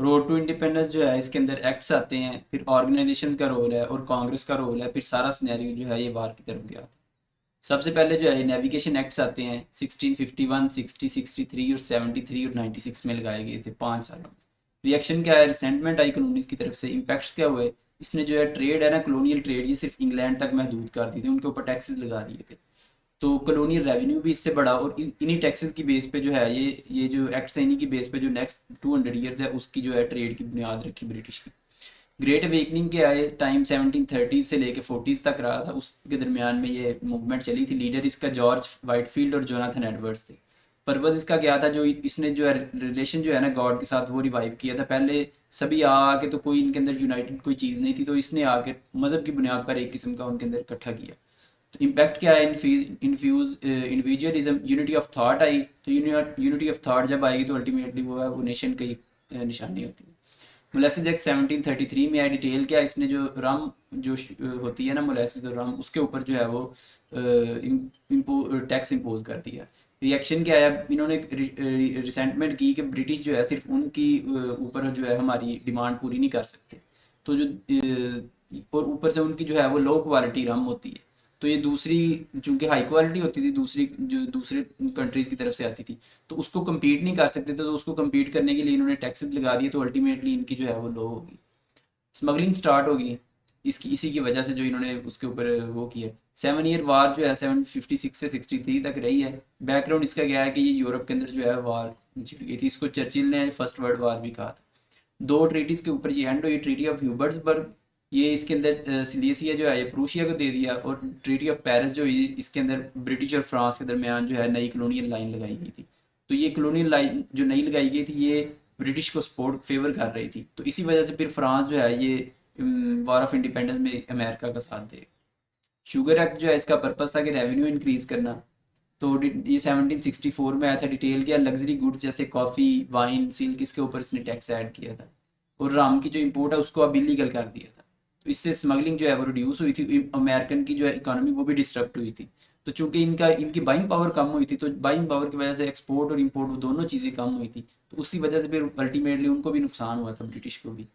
Road to independence जो है इसके अंदर एक्ट्स आते हैं, फिर ऑर्गेनाइजेशंस का रोल है और कांग्रेस का रोल है, फिर सारा सिनेरियो जो है ये वार की तरफ गया था। सबसे पहले जो है नेविगेशन एक्ट्स आते हैं 1651, 60, 63 और 73 और 96 में लगाए गए थे 5 सालों में। रिएक्शन क्या है, रिसेंटमेंट आई कॉलोनीज की तरफ से, इम्पैक्ट्स क्या हुए, इसने जो है ट्रेड है ना, कॉलोनियल ट्रेड ये सिर्फ इंग्लैंड तक महदूद कर दी थी, उनके ऊपर टैक्सेस लगा दिए थे। तो कॉलोनियल रेवेन्यू भी इससे बढ़ा और इन्हीं टैक्सेस की बेस पे जो है ये जो एक्ट्स हैं इन्हीं की बेस पे जो नेक्स्ट 200 ईयर्स है उसकी जो है ट्रेड की बुनियाद रखी ब्रिटिश की। ग्रेट अवेकनिंग के आए टाइम 1730 से लेके 40s तक रहा था, उसके दरमियान में ये मूवमेंट चली थी। लीडर इसका जॉर्ज वाइटफील्ड और जोनाथन एडवर्ड्स थे। पर्पज़ इसका क्या था, जो इसने जो है रिलेशन जो है ना गॉड के साथ वो रिवाइव किया था। पहले सभी आके तो कोई इनके अंदर यूनाइटेड कोई चीज़ नहीं थी, तो इसने आके मज़हब की बुनियाद पर एक किस्म का उनके अंदर इकट्ठा किया। तो इम्पैक्ट क्या है, infuse individualism, unity of thought आई। तो यूनिटी ऑफ थॉट जब आएगी तो अल्टीमेटली वो है वो नेशन की निशानी होती है। मोलेसिस एक्ट 1733 में है। डिटेल क्या, इसने जो रम जो होती है ना मोलेसिस और रम, उसके ऊपर जो है वो टैक्स इम्पोज कर दिया। रिएक्शन क्या है, इन्होंने रिसेंटमेंट की कि ब्रिटिश जो है सिर्फ उनकी ऊपर जो है हमारी डिमांड पूरी नहीं कर सकते। तो जो और ऊपर से उनकी जो है वो लो क्वालिटी रम होती है, तो ये दूसरी चूंकि हाई क्वालिटी होती थी, दूसरी जो दूसरे कंट्रीज की तरफ से आती थी, तो उसको compete नहीं कर सकते थे, तो उसको compete करने के लिए इन्होंने टैक्सेस लगा दिए, तो अल्टीमेटली इनकी जो है वो लो होगी, स्मगलिंग स्टार्ट होगी। इसकी इसी की वजह से जो इन्होंने उसके ऊपर वो किया। 7 ईयर वार जो है 756 से 63 तक रही है। बैकग्राउंड इसका क्या है कि ये यूरोप के अंदर जो है वार छिड़ गई थी, इसको चर्चिल ने फर्स्ट वर्ल्ड वार भी कहा था। दो ट्रीटीज के ऊपर ये एंड हुई, ट्रीटी ऑफ ह्यूबर्ट्सबर्ग, ये इसके अंदर सिलेसिया जो है ये प्रूशिया को दे दिया, और ट्रीटी ऑफ पेरिस जो हुई इसके अंदर ब्रिटिश और फ्रांस के दरमियान जो है नई कॉलोनियल लाइन लगाई गई थी। तो ये कॉलोनियल लाइन जो नई लगाई गई थी ये ब्रिटिश को सपोर्ट फेवर कर रही थी, तो इसी वजह से फिर फ्रांस जो है ये वॉर ऑफ इंडिपेंडेंस में अमेरिका का साथ देगा। शुगर एक्ट जो है इसका पर्पस था कि रेवेन्यू इंक्रीज करना। तो ये 1764 में आया था। डिटेल किया, लग्जरी गुड्स जैसे कॉफ़ी, वाइन, सिल्क, इसके ऊपर इसने टैक्स ऐड किया था। और राम की जो इंपोर्ट है उसको अब इलीगल कर दिया था। तो इससे स्मगलिंग जो है वो रिड्यूस हुई थी, अमेरिकन की जो है इकोनॉमी वो भी डिस्टर्ब हुई थी। तो चूंकि इनकी बाइंग पावर कम हुई थी, तो बाइंग पावर की वजह से एक्सपोर्ट और इंपोर्ट वो दोनों चीज़ें कम हुई थी, तो उसी वजह से फिर अल्टीमेटली उनको भी नुकसान हुआ था, ब्रिटिश को भी।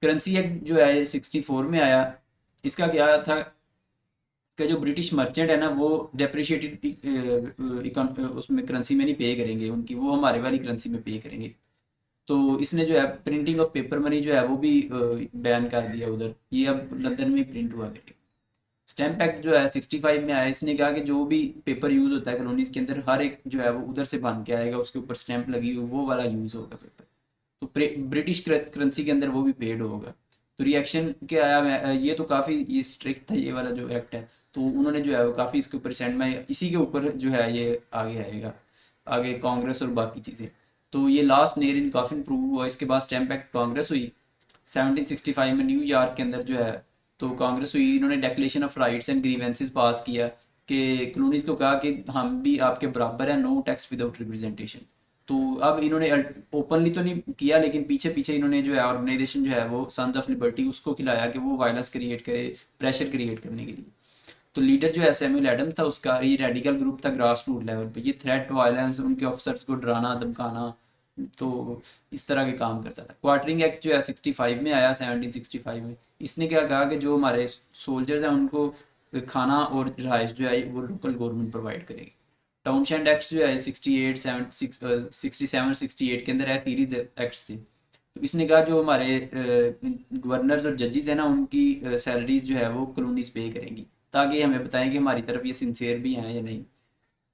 करेंसी एक्ट जो है 64 में आया। इसका क्या था कि जो ब्रिटिश मर्चेंट है ना वो डेप्रिशिएटेड उसमें करेंसी में नहीं पे करेंगे उनकी, वो हमारे वाली करेंसी में पे करेंगे। तो इसने जो है प्रिंटिंग ऑफ पेपर मनी जो है वो भी बैन कर दिया उधर, ये अब लंदन में प्रिंट हुआ करेगा। स्टैम्प एक्ट जो है 65 में आया। इसने कहा कि जो भी पेपर यूज़ होता है कॉलोनीज के अंदर, हर एक जो है वो उधर से बन के आएगा, उसके ऊपर स्टैंप लगी हुई वो वाला यूज़ होगा पेपर। तो ब्रिटिश करेंसी के अंदर वो भी पेड होगा। तो रिएक्शन क्या आया, ये तो काफ़ी ये स्ट्रिक्ट था ये वाला जो एक्ट है, तो उन्होंने जो है वो काफ़ी इसके ऊपर सेंड में इसी के ऊपर जो है ये आगे आएगा, आगे कांग्रेस और बाकी चीज़ें। तो ये लास्ट नेर इन कॉफिन प्रूव हुआ। इसके बाद स्टैम्प एक्ट कांग्रेस हुई 1765 में न्यूयॉर्क के अंदर जो है, तो कांग्रेस हुई, इन्होंने declaration of rights and grievances pass किया कि कॉलोनीज को कहा कि हम भी आपके बराबर हैं, नो टैक्स विदाउट रिप्रेजेंटेशन। तो अब इन्होंने ओपनली तो नहीं किया, लेकिन पीछे पीछे इन्होंने जो है ऑर्गेनाइजेशन जो है वो सन्स ऑफ लिबर्टी उसको खिलाया कि वो वायलेंस क्रिएट करे, प्रेशर क्रिएट करने के लिए। तो लीडर जो है सैमुअल एडम्स था, उसका ये रेडिकल ग्रुप था ग्रास रूट लेवल पे, ये थ्रेट वायलेंस, उनके ऑफिसर्स को डराना धमकाना, तो इस तरह के काम करता था। क्वार्टरिंग एक्ट जो है 65 में आया 1765 में। इसने क्या कहा कि जो हमारे सोल्जर्स हैं उनको खाना और रहाइश जो है वो लोकल गवर्नमेंट प्रोवाइड करेगी। टाउनशेंड एक्ट जो है 68 67 68 के अंदर है, सीरीज एक्ट्स थे। तो इसने कहा जो हमारे गवर्नर्स और जजेस हैं ना उनकी सैलरीज जो है वो कॉलोनीज पे करेंगी, ताकि हमें बताएं कि हमारी तरफ ये सिंसियर भी हैं या नहीं।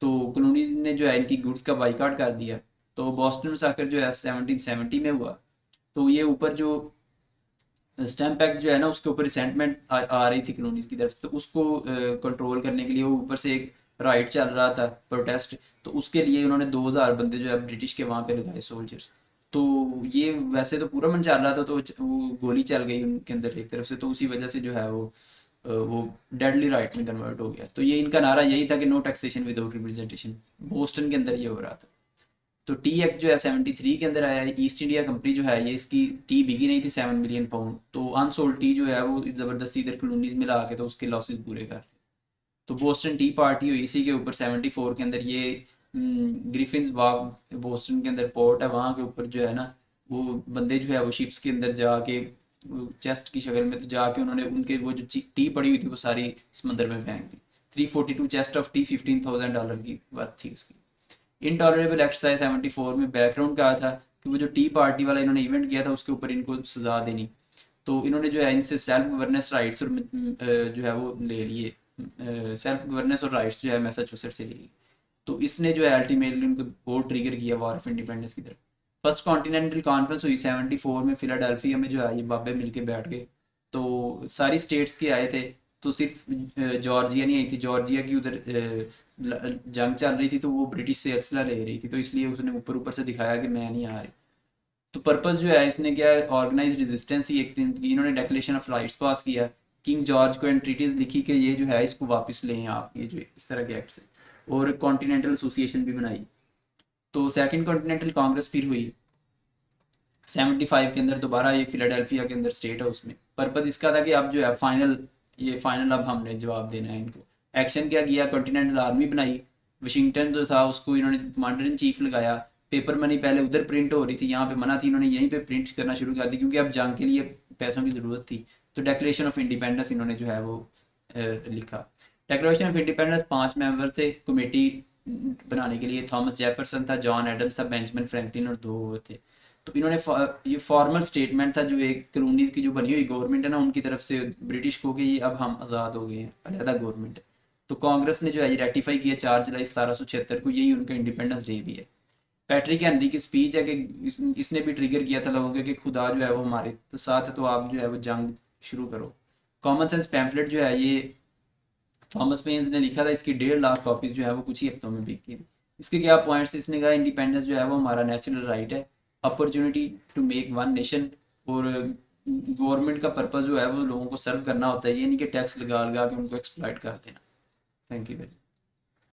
तो कॉलोनीज ने जो है इनकी गुड्स का बाइकआउट कर दिया। तो बॉस्टन मसाकर जो है 1770 में हुआ। तो ये ऊपर जो स्टैम्प एक्ट जो है ना उसके ऊपर रिसेंटमेंट आ रही थी कॉलोनीज की तरफ से, तो उसको कंट्रोल करने के लिए वो ऊपर से एक राइट चल रहा था, प्रोटेस्ट। तो उसके लिए उन्होंने 2000 बंदे जो है ब्रिटिश के वहाँ पे लगाए, सोल्जर्स। तो ये वैसे तो पूरा मन चल रहा था, तो वो गोली चल गई उनके अंदर एक तरफ से, तो उसी वजह से जो है वो डेडली राइट में कन्वर्ट हो गया। तो ये इनका नारा यही था कि no taxation without representation. Boston के अंदर ये हो रहा था। तो टी एक्ट जो है 73 के अंदर आया है। ईस्ट इंडिया कंपनी जो है ये इसकी टी बिकी नहीं थी 7 मिलियन पाउंड, तो अनसोल्ड टी जो है वो ज़बरदस्ती इधर कॉलोनीज में ला के तो उसके लॉसेस पूरे कर। तो बोस्टन टी पार्टी हुई इसी के ऊपर 74 के अंदर। ये ग्रिफिन्स बाग बोस्टन के अंदर पोर्ट है, वहाँ के ऊपर जो है ना वो बंदे जो है वो शिप्स के अंदर जाके चेस्ट की शक्ल में तो जाके उन्होंने उनके वो जो टी पड़ी हुई थी वो सारी समंदर में फेंक दी। 342 चेस्ट ऑफ टी $15,000 की वर्थ थी उसकी। इनटॉलरेबल एक्ट 74 में बैकग्राउंड कहा था कि वो जो टी पार्टी वाला इन्होंने इवेंट किया था उसके ऊपर इनको सजा देनी। तो इन्होंने जो है इनसे सेल्फ गवर्नेंस राइट्स और जो है वो ले लिए, सेल्फ गवर्नेंस और राइट्स जो है मैसाचुसेट्स से ले लिए। तो इसने जो है अल्टीमेटली उनको और ट्रिगर किया वॉर ऑफ इंडिपेंडेंस की तरफ। फर्स्ट कॉन्टिनेंटल कॉन्फ्रेंस हुई 74 में फिलाडेल्फिया में, जो है ये बाबे मिलके बैठ गए। तो सारी स्टेट्स के आए थे, तो सिर्फ जॉर्जिया नहीं आई थी। जॉर्जिया की उधर जंग चल रही थी तो वो ब्रिटिश से असला ले रही थी, तो इसलिए उसने ऊपर ऊपर से दिखाया कि मैं नहीं आ रही। तो पर्पस जो है इसने क्या, ऑर्गेनाइज रेजिस्टेंस ही एक दिन की। इन्होंने डेक्लेरेशन ऑफ राइट्स पास किया, किंग जॉर्ज को एंट्रीटीज लिखी कि ये जो है इसको वापस लें आप, ये जो इस तरह के एक्ट्स है। और कॉन्टिनेंटल एसोसिएशन भी बनाई। तो सेकंड कॉन्टिनेंटल कांग्रेस फिर हुई 75 के अंदर, दोबारा ये फिलाडेल्फिया के अंदर स्टेट हाउस में। पर्पज इसका था कि अब जो है फाइनल, ये फाइनल अब हमने जवाब देना है इनको। एक्शन क्या किया, कॉन्टिनेंटल आर्मी बनाई। वाशिंगटन जो था उसको इन्होंने कमांडर इन चीफ लगाया। पेपर मनी पहले उधर प्रिंट हो रही थी, यहाँ पे मना थी, इन्होंने यहीं पे प्रिंट करना शुरू कर दी क्योंकि अब जंग के लिए पैसों की ज़रूरत थी। तो डेक्लेरेशन ऑफ इंडिपेंडेंस इन्होंने जो है वो लिखा। डेक्लेरेशन ऑफ इंडिपेंडेंस 5 मेंबर थे कमेटी बनाने के लिए। थॉमस जेफरसन था, जॉन एडम्स था, बेंजामिन फ्रैंकलिन और दो थे। तो इन्होंने ये फॉर्मल स्टेटमेंट था जो एक कॉलोनीज की जो बनी हुई गवर्नमेंट है ना उनकी तरफ से ब्रिटिश को, कि ये अब हम आज़ाद हो गए हैं, अलहदा गवर्नमेंट है। तो कांग्रेस ने जो है ये रेटिफाई किया 4 जुलाई 1776 को, यही उनका इंडिपेंडेंस डे भी है। पैट्रिक हेनरी की स्पीच है कि इसने भी ट्रिगर किया था लोगों के कि खुदा जो है वो हमारे तो साथ है, तो आप जो है वो जंग शुरू करो। कॉमन सेंस पैम्फलेट जो है ये थॉमस पेन्स ने लिखा था, इसकी 1.5 लाख कॉपीज जो है वो कुछ ही हफ्तों में बिकी थी। इसके क्या पॉइंट्स, इसने कहा इंडिपेंडेंस जो है वो हमारा नेचुरल राइट है, opportunity to make one nation, और गवर्नमेंट का पर्पज जो है वो लोगों को सर्व करना होता है, ये नहीं कि टैक्स लगा लगा के उनको एक्सप्लॉइट कर देना। Thank you very much.